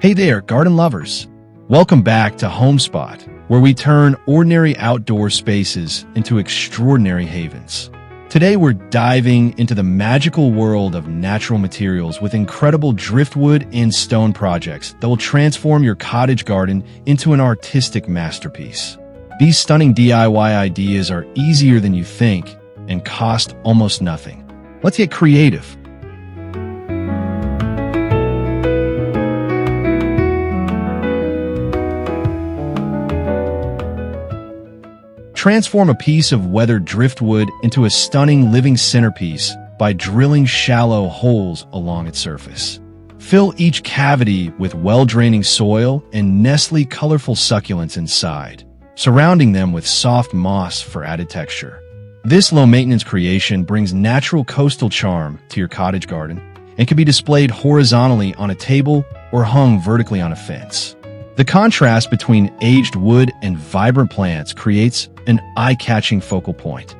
Hey there, garden lovers! Welcome back to Homespot, where we turn ordinary outdoor spaces into extraordinary havens. Today we're diving into the magical world of natural materials with incredible driftwood and stone projects that will transform your cottage garden into an artistic masterpiece. These stunning DIY ideas are easier than you think and cost almost nothing. Let's get creative. Transform a piece of weathered driftwood into a stunning living centerpiece by drilling shallow holes along its surface. Fill each cavity with well-draining soil and nestle colorful succulents inside, surrounding them with soft moss for added texture. This low-maintenance creation brings natural coastal charm to your cottage garden and can be displayed horizontally on a table or hung vertically on a fence. The contrast between aged wood and vibrant plants creates an eye-catching focal point.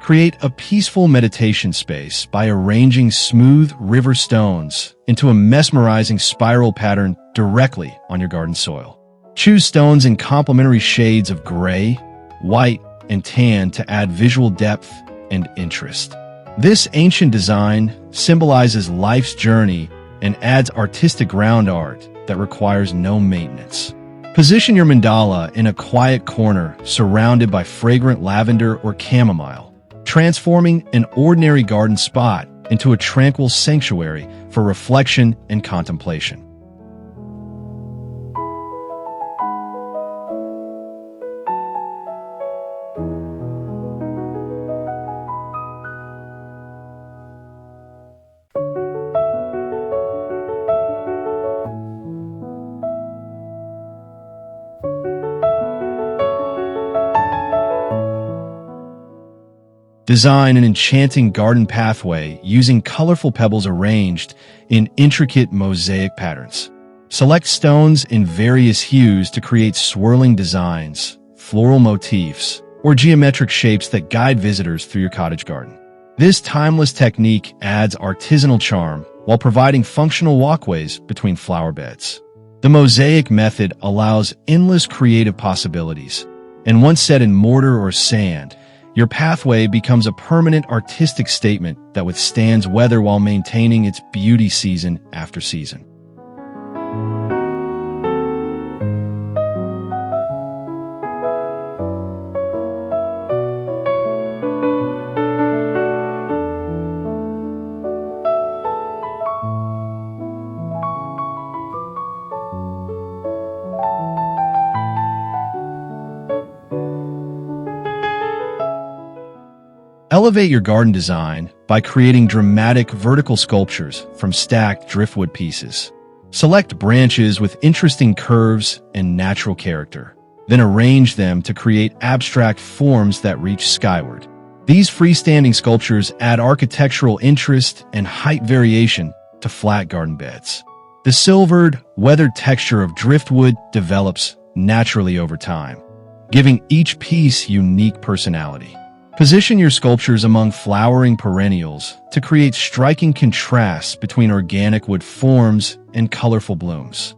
Create a peaceful meditation space by arranging smooth river stones into a mesmerizing spiral pattern directly on your garden soil. Choose stones in complementary shades of gray, white, and tan to add visual depth and interest. This ancient design symbolizes life's journey and adds artistic ground art that requires no maintenance. Position your mandala in a quiet corner surrounded by fragrant lavender or chamomile, transforming an ordinary garden spot into a tranquil sanctuary for reflection and contemplation. Design an enchanting garden pathway using colorful pebbles arranged in intricate mosaic patterns. Select stones in various hues to create swirling designs, floral motifs, or geometric shapes that guide visitors through your cottage garden. This timeless technique adds artisanal charm while providing functional walkways between flower beds. The mosaic method allows endless creative possibilities, and once set in mortar or sand, your pathway becomes a permanent artistic statement that withstands weather while maintaining its beauty season after season. Elevate your garden design by creating dramatic vertical sculptures from stacked driftwood pieces. Select branches with interesting curves and natural character, then arrange them to create abstract forms that reach skyward. These freestanding sculptures add architectural interest and height variation to flat garden beds. The silvered, weathered texture of driftwood develops naturally over time, giving each piece unique personality. Position your sculptures among flowering perennials to create striking contrasts between organic wood forms and colorful blooms.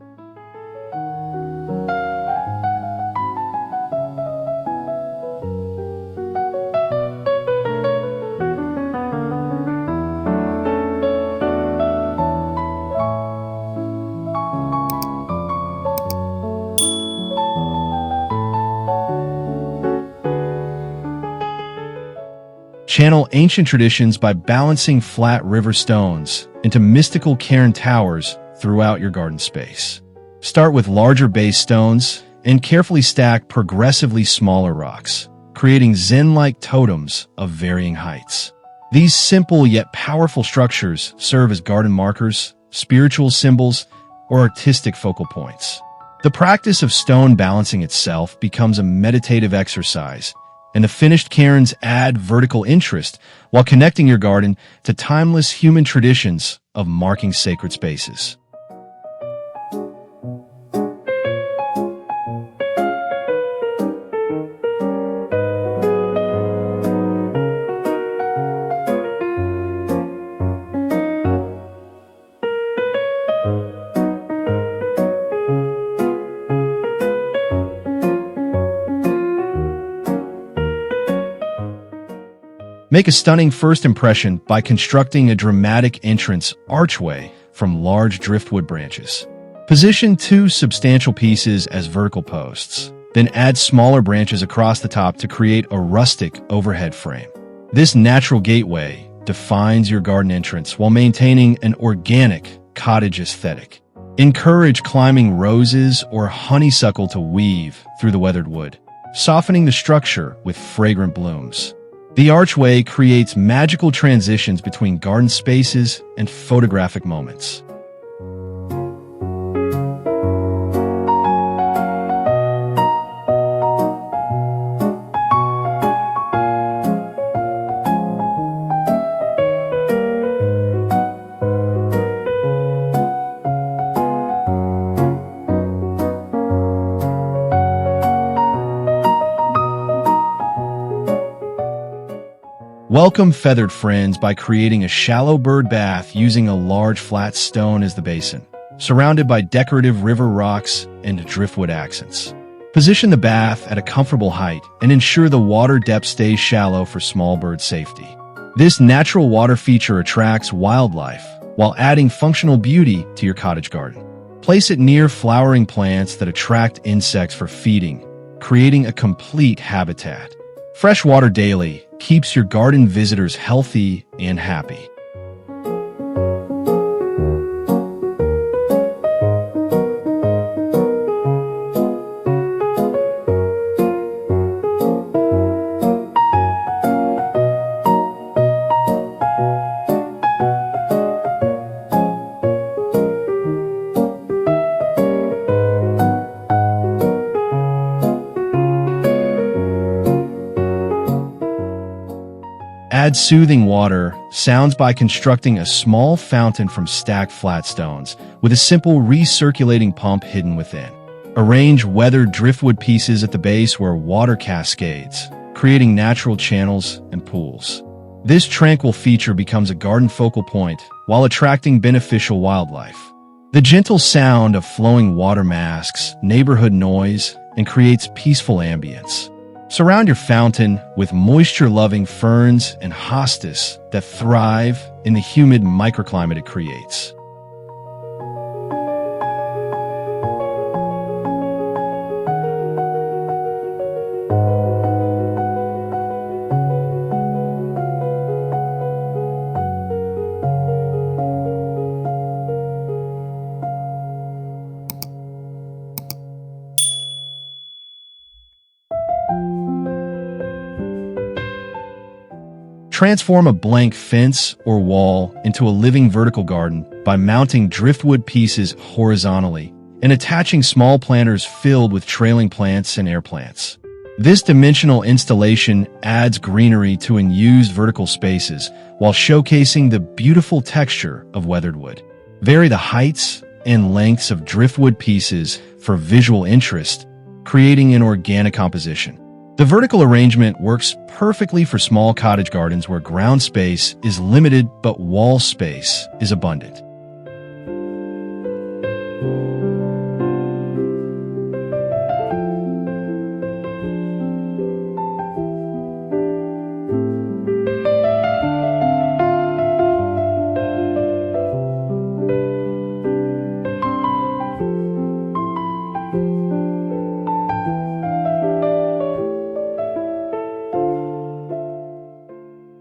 Channel ancient traditions by balancing flat river stones into mystical Cairn towers throughout your garden space. Start with larger base stones and carefully stack progressively smaller rocks, creating Zen-like totems of varying heights. These simple yet powerful structures serve as garden markers, spiritual symbols, or artistic focal points. The practice of stone balancing itself becomes a meditative exercise, and the finished cairns add vertical interest while connecting your garden to timeless human traditions of marking sacred spaces. Make a stunning first impression by constructing a dramatic entrance archway from large driftwood branches. Position 2 substantial pieces as vertical posts, then add smaller branches across the top to create a rustic overhead frame. This natural gateway defines your garden entrance while maintaining an organic cottage aesthetic. Encourage climbing roses or honeysuckle to weave through the weathered wood, softening the structure with fragrant blooms. The archway creates magical transitions between garden spaces and photographic moments. Welcome feathered friends by creating a shallow bird bath using a large flat stone as the basin, surrounded by decorative river rocks and driftwood accents. Position the bath at a comfortable height and ensure the water depth stays shallow for small bird safety. This natural water feature attracts wildlife while adding functional beauty to your cottage garden. Place it near flowering plants that attract insects for feeding, creating a complete habitat. Fresh water daily keeps your garden visitors healthy and happy. Add soothing water sounds by constructing a small fountain from stacked flat stones with a simple recirculating pump hidden within. Arrange weathered driftwood pieces at the base where water cascades, creating natural channels and pools. This tranquil feature becomes a garden focal point while attracting beneficial wildlife. The gentle sound of flowing water masks neighborhood noise and creates peaceful ambience. Surround your fountain with moisture-loving ferns and hostas that thrive in the humid microclimate it creates. Transform a blank fence or wall into a living vertical garden by mounting driftwood pieces horizontally and attaching small planters filled with trailing plants and air plants. This dimensional installation adds greenery to unused vertical spaces while showcasing the beautiful texture of weathered wood. Vary the heights and lengths of driftwood pieces for visual interest, creating an organic composition. The vertical arrangement works perfectly for small cottage gardens where ground space is limited but wall space is abundant.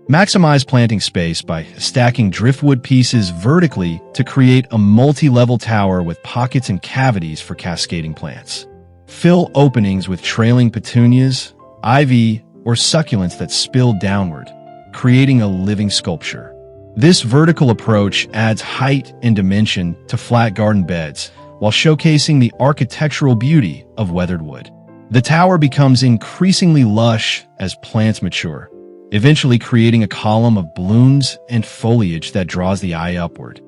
Maximize planting space by stacking driftwood pieces vertically to create a multi-level tower with pockets and cavities for cascading plants. Fill openings with trailing petunias, ivy, or succulents that spill downward, creating a living sculpture. This vertical approach adds height and dimension to flat garden beds while showcasing the architectural beauty of weathered wood. The tower becomes increasingly lush as plants mature, eventually creating a column of blooms and foliage that draws the eye upward.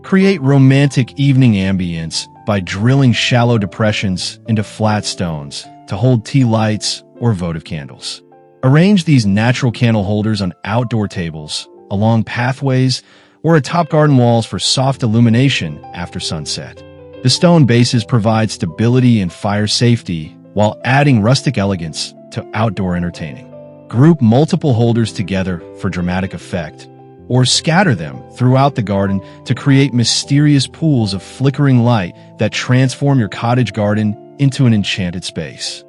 Create romantic evening ambience by drilling shallow depressions into flat stones to hold tea lights or votive candles. Arrange these natural candle holders on outdoor tables, along pathways, or atop garden walls for soft illumination after sunset. The stone bases provide stability and fire safety while adding rustic elegance to outdoor entertaining. Group multiple holders together for dramatic effect, or scatter them throughout the garden to create mysterious pools of flickering light that transform your cottage garden into an enchanted space.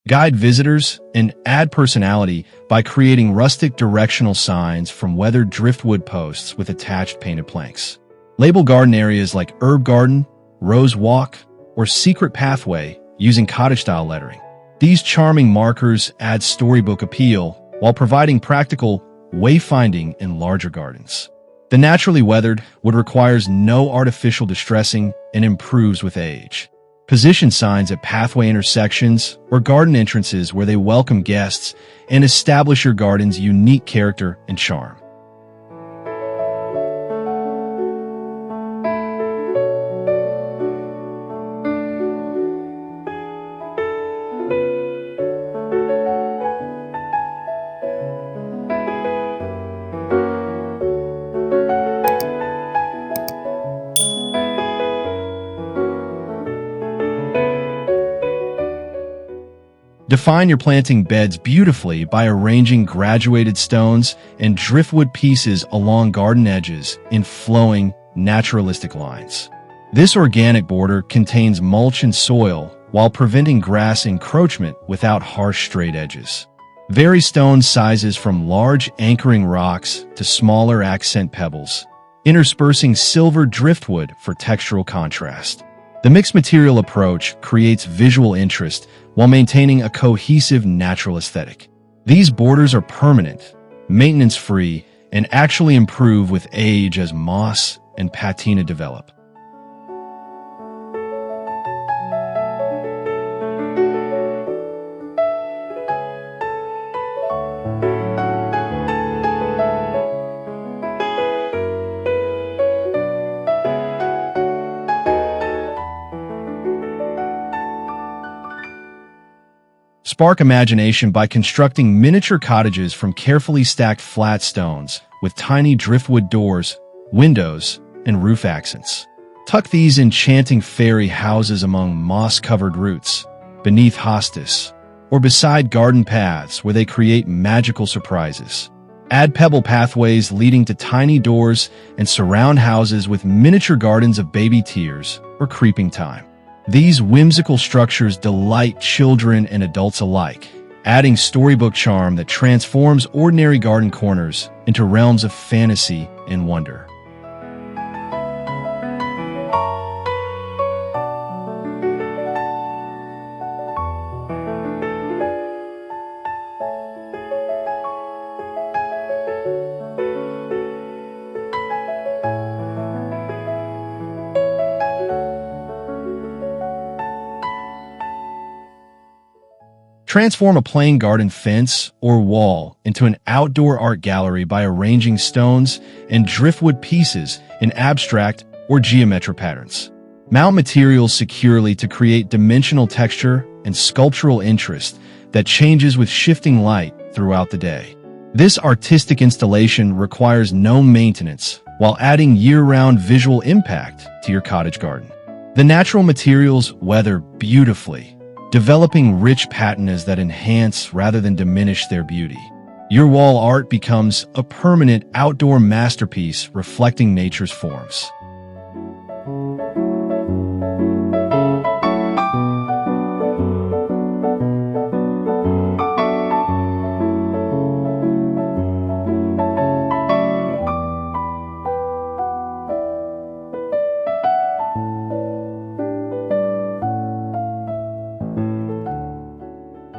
Guide visitors and add personality by creating rustic directional signs from weathered driftwood posts with attached painted planks. Label garden areas like herb garden, rose walk, or secret pathway using cottage-style lettering. These charming markers add storybook appeal while providing practical wayfinding in larger gardens. The naturally weathered wood requires no artificial distressing and improves with age. Position signs at pathway intersections or garden entrances where they welcome guests and establish your garden's unique character and charm. Define your planting beds beautifully by arranging graduated stones and driftwood pieces along garden edges in flowing, naturalistic lines. This organic border contains mulch and soil while preventing grass encroachment without harsh straight edges. Vary stone sizes from large anchoring rocks to smaller accent pebbles, interspersing silver driftwood for textural contrast. The mixed material approach creates visual interest while maintaining a cohesive natural aesthetic. These borders are permanent, maintenance-free, and actually improve with age as moss and patina develop. Spark imagination by constructing miniature cottages from carefully stacked flat stones with tiny driftwood doors, windows, and roof accents. Tuck these enchanting fairy houses among moss-covered roots, beneath hostas, or beside garden paths where they create magical surprises. Add pebble pathways leading to tiny doors and surround houses with miniature gardens of baby tears or creeping thyme. These whimsical structures delight children and adults alike, adding storybook charm that transforms ordinary garden corners into realms of fantasy and wonder. Transform a plain garden fence or wall into an outdoor art gallery by arranging stones and driftwood pieces in abstract or geometric patterns. Mount materials securely to create dimensional texture and sculptural interest that changes with shifting light throughout the day. This artistic installation requires no maintenance while adding year-round visual impact to your cottage garden. The natural materials weather beautifully, developing rich patinas that enhance rather than diminish their beauty. Your wall art becomes a permanent outdoor masterpiece reflecting nature's forms.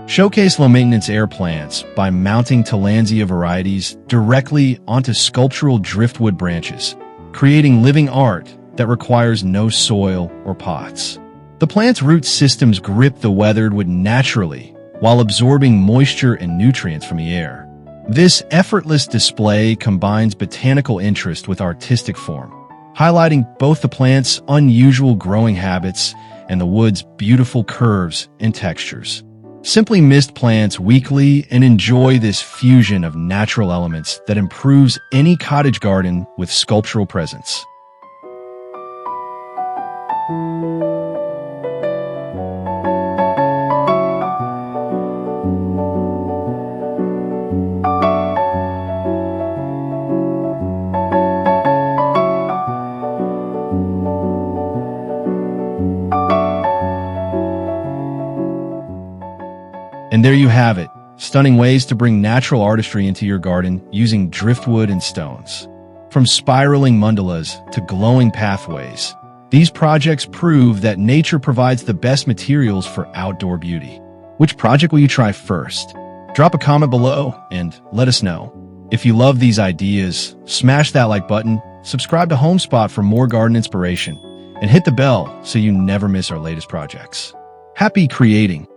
Showcase low-maintenance air plants by mounting Tillandsia varieties directly onto sculptural driftwood branches, creating living art that requires no soil or pots. The plant's root systems grip the weathered wood naturally while absorbing moisture and nutrients from the air. This effortless display combines botanical interest with artistic form, highlighting both the plant's unusual growing habits and the wood's beautiful curves and textures. Simply mist plants weekly and enjoy this fusion of natural elements that improves any cottage garden with sculptural presence. And there you have it, stunning ways to bring natural artistry into your garden using driftwood and stones. From spiraling mandalas to glowing pathways, these projects prove that nature provides the best materials for outdoor beauty. Which project will you try first? Drop a comment below and let us know. If you love these ideas, smash that like button, subscribe to Homespot for more garden inspiration, and hit the bell so you never miss our latest projects. Happy creating!